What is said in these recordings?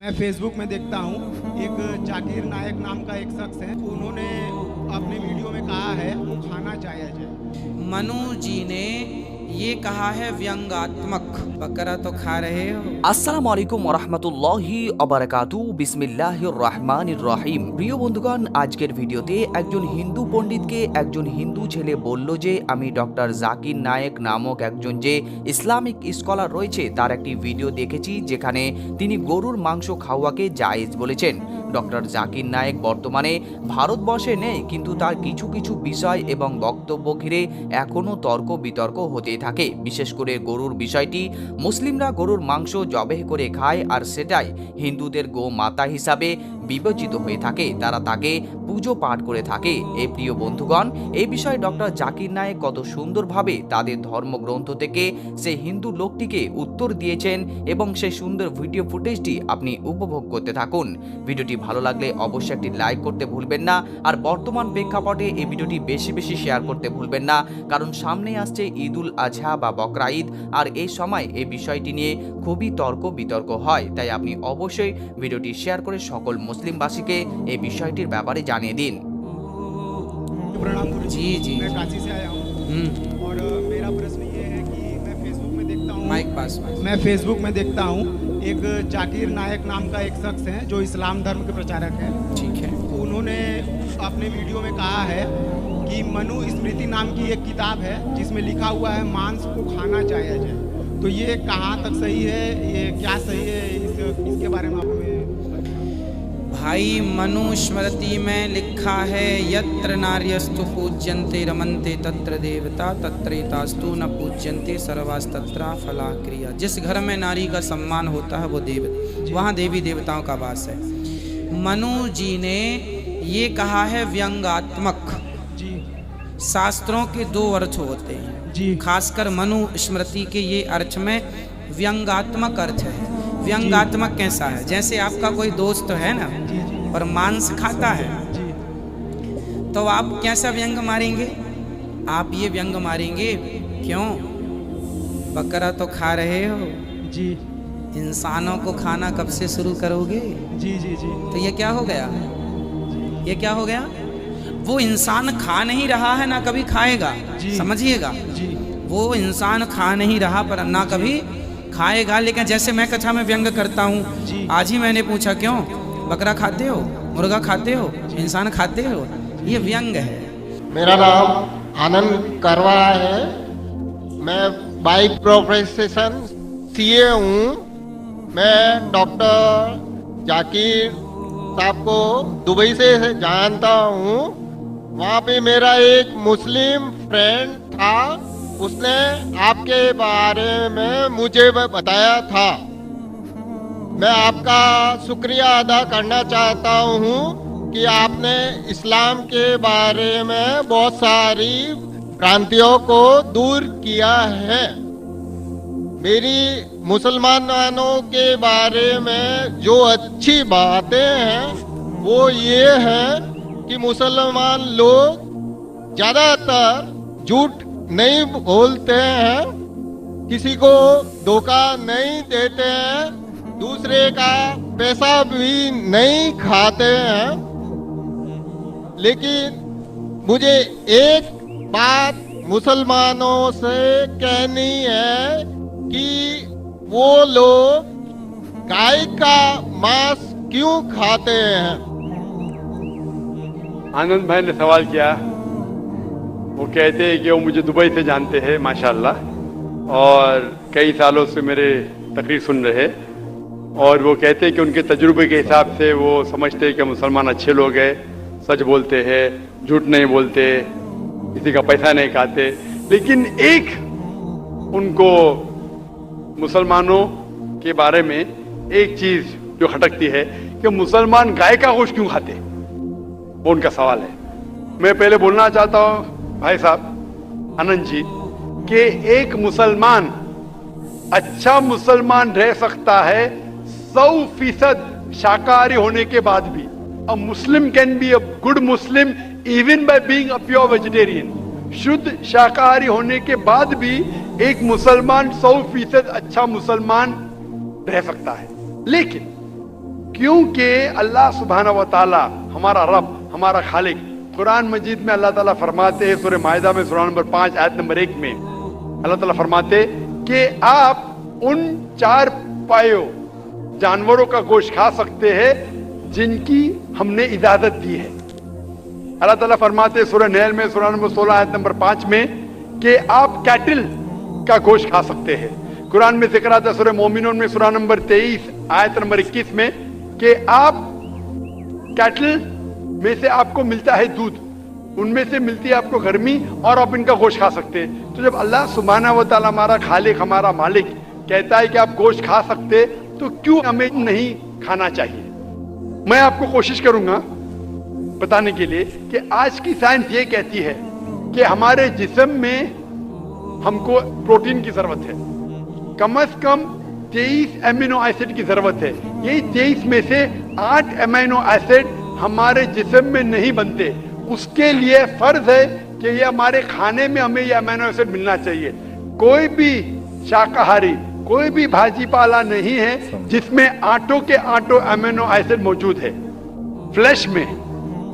मैं फेसबुक में देखता हूँ एक जाकिर नायक नाम का एक शख्स है, उन्होंने अपने वीडियो में कहा है वो खाना जायज है। मनु जी ने ये कहा है व्यंगात्मक। बकरा तो खा रहे हो। আসসালামু আলাইকুম ওরহমতুল্লাহি অবরাকাতু বিসমিল্লাহির রহমানির রহিম। প্রিয় বন্ধুগণ, আজকের ভিডিওতে একজন হিন্দু পণ্ডিতকে একজন হিন্দু ছেলে বলল যে আমি ডক্টর জাকির নায়েক নামক একজন যে ইসলামিক স্কলার রয়েছে তার একটি ভিডিও দেখেছি যেখানে তিনি গরুর মাংস খাওয়াকে জায়েজ বলেছেন। ডক্টর জাকির নায়েক বর্তমানে ভারতবর্ষে নেই, কিন্তু তার কিছু কিছু বিষয় এবং বক্তব্য ঘিরে এখনও তর্ক বিতর্ক হতেই থাকে। বিশেষ করে গরুর বিষয়টি, মুসলিমরা গরুর মাংস জবেহ করে খায় আর সেটাই হিন্দুদের গো মাতা হিসাবে বিবেচিত হয়ে থাকে, তারা তাকে পুজো পাঠ করে থাকে। এই প্রিয় বন্ধুগণ, এই বিষয়ে ডক্টর জাকির নায়েক কত সুন্দরভাবে তাদের ধর্মগ্রন্থ থেকে সেই হিন্দু লোকটিকে উত্তর দিয়েছেন এবং সেই সুন্দর ভিডিও ফুটেজটি আপনি উপভোগ করতে থাকুন। ভিডিওটি ভালো লাগলে অবশ্যই একটি লাইক করতে ভুলবেন না, আর বর্তমান প্রেক্ষাপটে এই ভিডিওটি বেশি বেশি শেয়ার করতে ভুলবেন না, কারণ সামনে আসছে ঈদুল আজহা বা বকরা ঈদ, আর এই সময় এই বিষয়টি নিয়ে খুবই তর্ক বিতর্ক হয়। তাই আপনি অবশ্যই ভিডিওটি শেয়ার করে সকল মুসলিমবাসীকে এই বিষয়টির ব্যাপারে জানিয়ে দিন। प्रणाम गुरु जी, जी। मैं काशी से आया हूँ और मेरा प्रश्न ये है कि मैं फेसबुक में देखता हूँ माइक पास में। मैं फेसबुक में देखता हूँ एक जाकिर नायक नाम का एक शख्स है जो इस्लाम धर्म के प्रचारक है। ठीक है। उन्होंने अपने वीडियो में कहा है कि मनु स्मृति नाम की एक किताब है जिसमें लिखा हुआ है मांस को खाना जायज है। तो ये कहाँ तक सही है, ये क्या सही है, इसके बारे में आप हमें भाई, मनुस्मृति में लिखा है यत्र नार्यस्तु पूज्यन्ते रमन्ते तत्र देवता तत्रेतास्तु न पूज्यन्ते सर्वास्तत्रा फला क्रिया। जिस घर में नारी का सम्मान होता है वो वहाँ देवी देवताओं का वास है। मनु जी ने ये कहा है व्यंगात्मक। जी शास्त्रों के दो अर्थ होते हैं जी खासकर मनु स्मृति के ये अर्थ में व्यंगात्मक अर्थ है। व्यंगात्मक कैसा है? जैसे आपका कोई दोस्त है ना जी जी और मांस खाता है, जी तो आप कैसा व्यंग मारेंगे? आप ये व्यंग मारेंगे, क्यों बकरा तो खा रहे हो, जी इंसानों को खाना कब से शुरू करोगे? जी जी जी तो ये क्या हो गया? ये क्या हो गया? वो इंसान खा नहीं रहा है, ना कभी खाएगा। जी। समझिएगा, जी वो इंसान खा नहीं रहा पर ना कभी खाएगा। लेकिन जैसे मैं कथा में व्यंग करता हूँ, जी। आज ही मैंने पूछा क्यों बकरा खाते हो, मुर्गा खाते हो, इंसान खाते हो, ये व्यंग है। मेरा नाम आनंद करवा है। मैं बाई प्रोफेशन सीए हूँ। मैं डॉक्टर जाकिर साहब को दुबई से जानता हूँ। वहाँ पे मेरा एक मुस्लिम फ्रेंड था, उसने आपके बारे में मुझे बताया था। मैं आपका शुक्रिया अदा करना चाहता हूँ कि आपने इस्लाम के बारे में बहुत सारी भ्रांतियों को दूर किया है। मेरी मुसलमानों के बारे में जो अच्छी बातें हैं वो ये है कि मुसलमान लोग ज़्यादातर झूठ नहीं बोलते हैं, किसी को धोखा नहीं देते हैं, दूसरे का पैसा भी नहीं खाते हैं। लेकिन मुझे एक बात मुसलमानों से कहनी है कि वो लोग गाय का मांस क्यों खाते हैं? आनंद भाई ने सवाल किया। वो कहते हैं कि वो मुझे दुबई से जानते हैं माशाल्लाह, और कई सालों से मेरे तकरीर सुन रहे, और वो कहते हैं कि उनके तजुर्बे के हिसाब से वो समझते हैं कि मुसलमान अच्छे लोग हैं, सच बोलते हैं, झूठ नहीं बोलते, किसी का पैसा नहीं खाते। लेकिन एक उनको मुसलमानों के बारे में एक चीज़ जो खटकती है कि मुसलमान गाय का गोश्त क्यों खाते, वो उनका सवाल है। मैं पहले बोलना चाहता हूँ भाई साहब आनंद जी कि एक मुसलमान अच्छा मुसलमान रह सकता है 100% शाकाहारी होने के बाद भी। A Muslim can be a good Muslim even by being a pure vegetarian. शुद्ध शाकाहारी होने के बाद भी एक मुसलमान 100% अच्छा मुसलमान रह सकता है। लेकिन क्योंकि अल्लाह सुब्हाना व तआला हमारा रब, हमारा खालिक, कुरान मजीद में अल्लाह ताला फरमाते हैं सूरह माइदा में सूरह नंबर 5 आयत नंबर 1 में अल्लाह ताला फरमाते कि आप उन 4 पायों जानवरों का गोश्त खा सकते हैं जिनकी हमने इजाजत दी है। अल्लाह ताला फरमाते हैं सूरह नहल में सूरह नंबर 16 आयत नंबर 5 में कि आप कैटल का गोश्त खा सकते हैं। कुरान में जिक्र आता है सूरह मोमिनून में सूरह नंबर 23 आयत नंबर 21 में कि आप कैटल में से आपको मिलता है दूध, उनमें से मिलती है आपको गर्मी और आप इनका गोश्त खा सकते हैं। तो जब अल्लाह सुब्हाना व तआला हमारा खालिक, हमारा मालिक कहता है कि आप गोश्त खा सकते, तो क्यों हमें नहीं खाना चाहिए? मैं आपको कोशिश करूंगा बताने के लिए कि आज की साइंस ये कहती है कि हमारे जिस्म में हमको प्रोटीन की जरूरत है, कम से कम 23 एमिनो एसिड की जरूरत है। यही 23 में से 8 एमिनो एसिड हमारे जिस्म में नहीं बनते। उसके लिए फर्ज है कि ये हमारे खाने में हमें ये अमीनो एसिड मिलना चाहिए। कोई भी शाकाहारी, कोई भी भाजी पाला नहीं है जिसमें आटों के आटो अमीनो एसिड मौजूद है। फ्लैश में,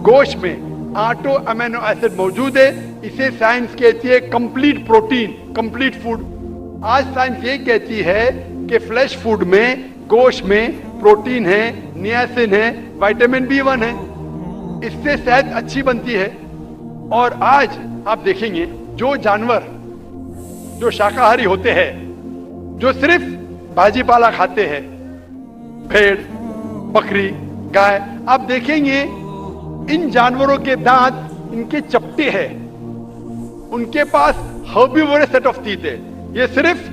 गोश्त में आटो अमीनो एसिड मौजूद है। इसे साइंस कहती है कंप्लीट प्रोटीन, कंप्लीट फूड। आज साइंस ये कहती है कि फ्लैश फूड में, गोश्त में प्रोटीन है, नियासिन है, विटामिन B1 है, इससे सेहत अच्छी बनती है। और आज आप देखेंगे जो जानवर जो शाकाहारी होते हैं, जो सिर्फ भाजी पाला खाते हैं, भेड़, बकरी, गाय, आप देखेंगे इन जानवरों के दांत इनके चपटे हैं, उनके पास हर्बीवोरस सेट ऑफ टीथ है। ये सिर्फ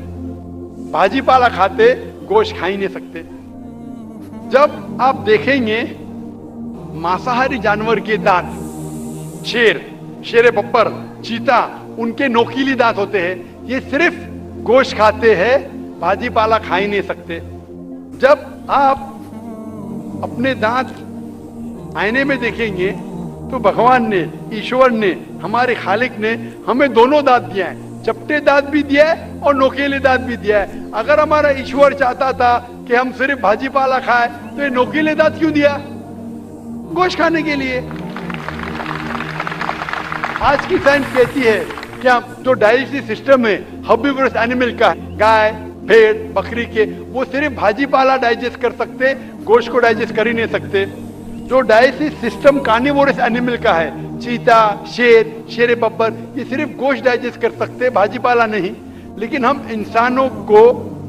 भाजी पाला खाते, गोश्त खा ही नहीं सकते। जब आप देखेंगे मांसाहारी जानवर के दांत, शेर, शेर बब्बर, चीता, उनके नोकीली दांत होते हैं। ये सिर्फ गोश्त खाते हैं, भाजी पाला खा ही नहीं सकते। जब आप अपने दांत आईने में देखेंगे तो भगवान ने, ईश्वर ने, हमारे खालिक ने हमें दोनों दांत दिया है, चपटे दांत भी दिया है और नोकीले दांत भी दिया है। अगर हमारा ईश्वर चाहता था कि हम सिर्फ भाजी पाला खाए तो ये नोकीले दांत क्यों दिया? गोश्त खाने के लिए। आज की साइंस कहती है कि हम जो डाइजेस्टिव सिस्टम है हर्बीवोरस एनिमल का, गाय, भेड़, बकरी के, वो सिर्फ भाजी पाला डाइजेस्ट कर सकते, गोश्त को डाइजेस्ट कर ही नहीं सकते। जो डाइजेस्टिव सिस्टम कार्निवोरस एनिमल का है, चीता, शेर, शेर बब्बर, ये सिर्फ गोश्त डाइजेस्ट कर सकते, भाजी पाला नहीं। लेकिन हम इंसानों को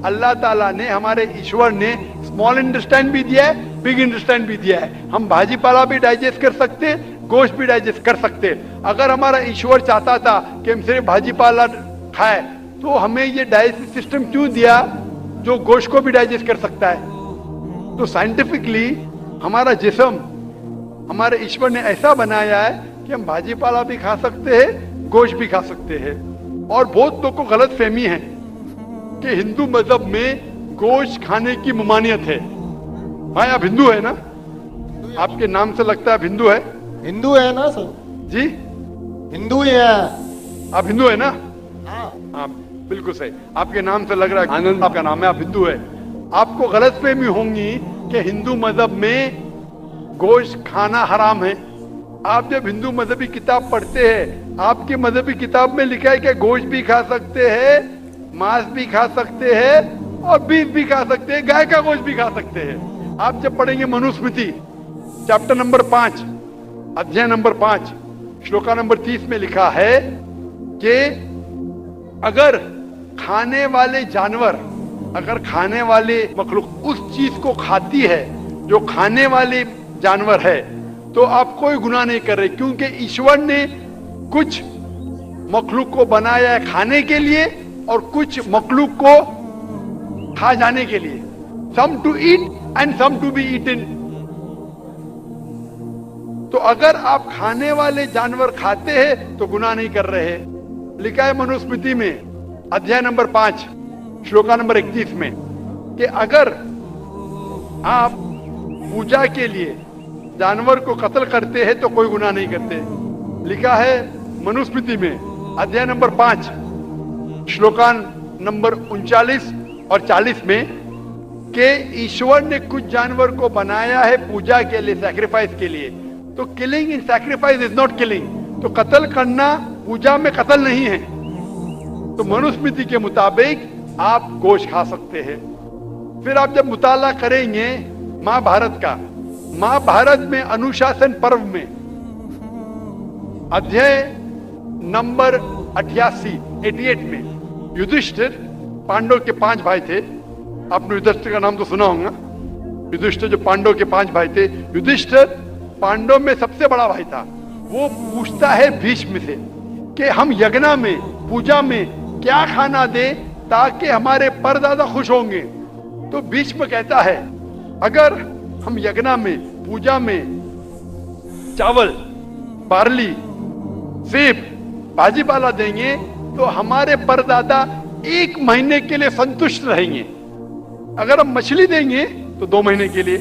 अल्लाह ताला ने, हमारे ईश्वर ने स्मॉल इंटेस्टाइन भी दिया है, बिग इंटेस्टाइन भी दिया है। हम भाजी पाला भी डाइजेस्ट कर सकते, गोश्त भी डाइजेस्ट कर सकते। अगर हमारा ईश्वर चाहता था कि हम सिर्फ भाजी पाला खाए तो हमें ये डाइजेस्टिव सिस्टम क्यों दिया जो गोश्त को भी डाइजेस्ट कर सकता है? तो साइंटिफिकली हमारा जिस्म, हमारे ईश्वर ने ऐसा बनाया है कि हम भाजी पाला भी खा सकते हैं, गोश्त भी खा सकते हैं। और बहुत लोगों को गलत फहमी है कि हिंदू मजहब में गोश्त खाने की ममानियत है। भाई आप हिंदू है ना? आपके नाम से लगता है आप हिंदू है। हिंदू है ना सर? जी हिंदू ही है। आप हिंदू है ना? हाँ, बिल्कुल सही। आपके नाम से लग रहा है आनंद आपका नाम है, आप हिंदू है। आपको गलतफहमी होंगी कि हिंदू मजहब में गोश्त खाना हराम है। आप जब हिंदू मजहबी किताब पढ़ते हैं, आपके मजहबी किताब में लिखा है कि गोश्त भी खा सकते हैं, मांस भी खा सकते हैं और बीफ भी खा सकते हैं, गाय का गोश्त भी खा सकते हैं। आप जब पढ़ेंगे मनुस्मृति चैप्टर नंबर 5 अध्याय नंबर 5 श्लोका नंबर 30 में लिखा है कि अगर खाने वाले जानवर, अगर खाने वाले मखलूक उस चीज को खाती है जो खाने वाले जानवर है, तो आप कोई गुनाह नहीं कर रहे, क्योंकि ईश्वर ने कुछ मखलूक को बनाया है खाने के लिए और कुछ मखलूक को खा जाने के लिए। Some to eat and some to be eaten. तो अगर आप खाने वाले जानवर खाते हैं तो गुनाह नहीं कर रहे। लिखा है मनुस्मृति में अध्याय नंबर 5 श्लोका नंबर 31 में कि अगर आप पूजा के लिए जानवर को कत्ल करते हैं तो कोई गुनाह नहीं करते। लिखा है मनुस्मृति में अध्याय नंबर 5 श्लोकान नंबर 39 और 40 में कि ईश्वर ने कुछ जानवर को बनाया है पूजा के लिए, सैक्रिफाइस के लिए, तो killing in sacrifice is not killing. तो कत्ल करना पूजा में कत्ल नहीं है। तो मनुस्मृति के मुताबिक आप गोश्त खा सकते हैं। फिर आप जब मुताला करेंगे महाभारत का, महाभारत में अनुशासन पर्व में अध्याय नंबर 88 में युधिष्ठिर, पांडव के 5 भाई थे, आपने युधिष्ठिर का नाम तो सुना होगा। युधिष्ठिर जो पांडव के 5 भाई थे, युधिष्ठिर पांडव में सबसे बड़ा भाई था। वो पूछता है भीष्म से कि हम यज्ञ में, पूजा में क्या खाना दे ताकि हमारे परदादा खुश होंगे। तो भीष्म कहता है अगर हम यज्ञ में, पूजा में चावल, बार्ली, सेब, भाजी पाला देंगे तो हमारे परदादा 1 महीने के लिए संतुष्ट रहेंगे। अगर हम मछली देंगे तो 2 महीने के लिए,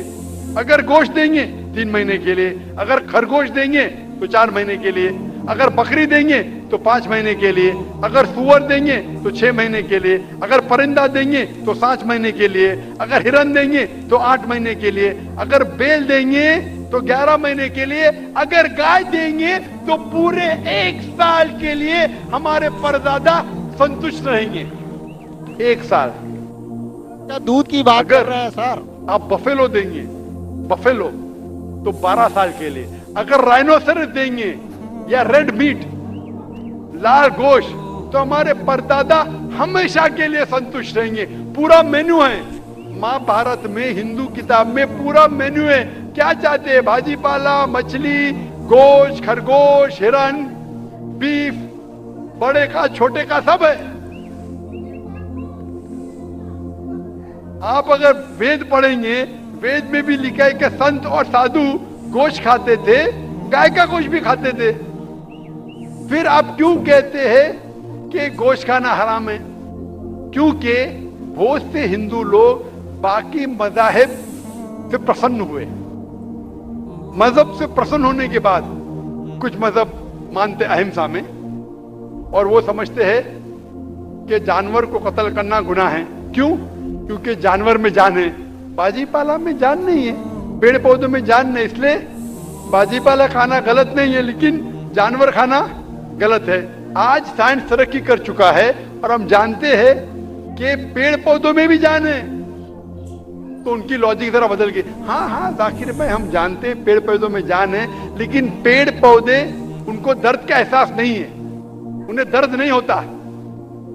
अगर गोश्त देंगे 3 महीने के लिए, अगर खरगोश देंगे तो 4 महीने के लिए, अगर बकरी देंगे तो 5 महीने के लिए, अगर सुअर देंगे तो 6 महीने के लिए, अगर परिंदा देंगे तो 7 महीने के लिए, अगर हिरन देंगे तो 8 महीने के लिए, अगर बैल देंगे तो 11 महीने के लिए, अगर गाय देंगे तो पूरे 1 साल के लिए हमारे परदादा संतुष्ट रहेंगे। 1 साल। क्या दूध की बात अगर कर रहे हैं सर? आप बफेलो देंगे, बफेलो तो 12 साल के लिए, अगर राइनोसेरस देंगे या रेड मीट, लाल गोश्त, तो हमारे परदादा हमेशा के लिए संतुष्ट रहेंगे। पूरा मेन्यू है महाभारत में, हिंदू किताब में पूरा मेन्यू है। क्या चाहते हैं? भाजी पाला, मछली, गोश्त, खरगोश, हिरन, बीफ, बड़े का छोटे का सब है। आप अगर वेद पढ़ेंगे, वेद में भी लिखा है कि संत और साधु गोश्त खाते थे, गाय का गोश्त भी खाते थे। फिर आप क्यों कहते हैं कि गोश्त खाना हराम है? क्योंकि बहुत से हिंदू लोग बाकी मज़ाहिब से प्रसन्न हुए। मजहब से प्रसन्न होने के बाद कुछ मजहब मानते अहिंसा में, और वो समझते हैं कि जानवर को कत्ल करना गुनाह है। क्यों? क्योंकि जानवर में जान है, बाजी पाला में जान नहीं है, पेड़ पौधों में जान नहीं, इसलिए बाजी पाला खाना गलत नहीं है, लेकिन जानवर खाना गलत है। आज साइंस तरक्की कर चुका है और हम जानते हैं कि पेड़ पौधों में भी जान है, तो उनकी लॉजिक जरा बदल गई। हाँ, जाकिर भाई हम जानते हैं पेड़ पौधों में जान है, लेकिन पेड़ पौधे, उनको दर्द का एहसास नहीं है, उन्हें दर्द नहीं होता।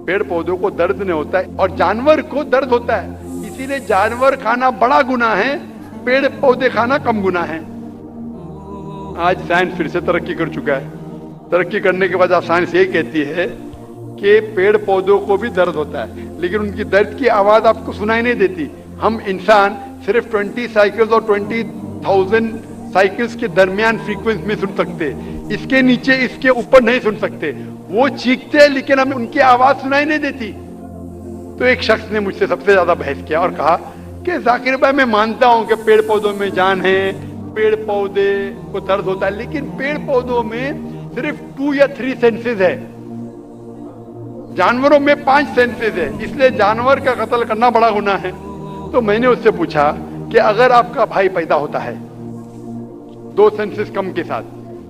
पेड़ पौधों को दर्द नहीं होता है और जानवर को दर्द होता है, इसीलिए जानवर खाना बड़ा गुनाह है, पेड़ पौधे खाना कम गुनाह है। आज साइंस फिर से तरक्की कर चुका है। तरक्की करने के बाद अब साइंस ये कहती है कि पेड़ पौधों को भी दर्द होता है, लेकिन उनकी दर्द की आवाज आपको सुनाई नहीं देती। हम इंसान सिर्फ 20 साइकिल्स और 20,000 साइकिल्स के दरमियान फ्रीक्वेंसी में सुन सकते, इसके नीचे, इसके ऊपर नहीं सुन सकते। वो चीखते हैं लेकिन हमें उनकी आवाज सुनाई नहीं देती। तो एक शख्स ने मुझसे सबसे ज्यादा बहस किया और कहा कि जाकिर भाई मैं मानता हूं कि पेड़ पौधों में जान है, पेड़ पौधे को दर्द होता है, लेकिन पेड़ पौधों में सिर्फ 2 या 3 सेंसेस है, जानवरों में 5 सेंसेस है, इसलिए जानवर का कत्ल करना बड़ा गुनाह है। तो मैंने उससे पूछा कि अगर आपका भाई पैदा होता है 2 सेंसेस कम के साथ,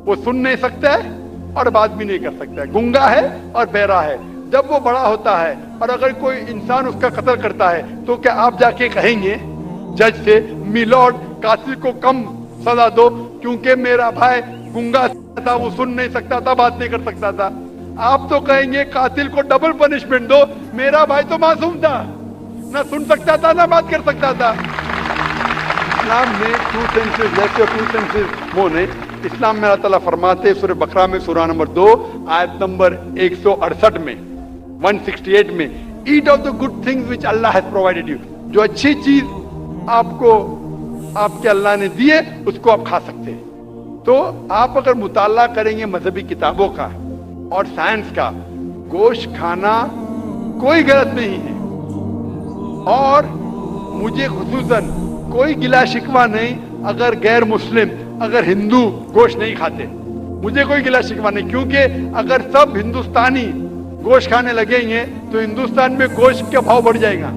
वो सुन नहीं सकता है और बात भी नहीं कर सकता है, गूंगा है और बहरा है, जब वो बड़ा होता है और अगर कोई इंसान उसका कत्ल करता है तो क्या आप जाके कहेंगे जज से, मिलॉर्ड कातिल को कम सजा दो क्योंकि मेरा भाई गूंगा था, वो सुन नहीं सकता था, बात नहीं कर सकता था? आप तो कहेंगे कातिल को डबल पनिशमेंट दो, मेरा भाई तो मासूम था, ना सुन सकता था ना बात कर सकता था। इस्लाम में 2 सेंसेस लेफ्ट और 2 सेंसेस वो नहीं। इस्लाम में अल्लाह ताला फरमाते हैं सूरह बकरा में सूरह नंबर 2 आयत नंबर 168 में 168 में, eat of the good things which Allah has provided you, जो अच्छी चीज आपको आपके अल्लाह ने दी है उसको आप खा सकते हैं। तो आप अगर मुताला करेंगे मजहबी किताबों का और साइंस का, गोश्त खाना कोई गलत नहीं है। और मुझे खुसूसन कोई गिला शिकवा नहीं अगर गैर मुस्लिम, अगर हिंदू गोश्त नहीं खाते, मुझे कोई गिला शिकवा नहीं, क्योंकि अगर सब हिंदुस्तानी गोश्त खाने लगेंगे तो हिंदुस्तान में गोश्त का भाव बढ़ जाएगा।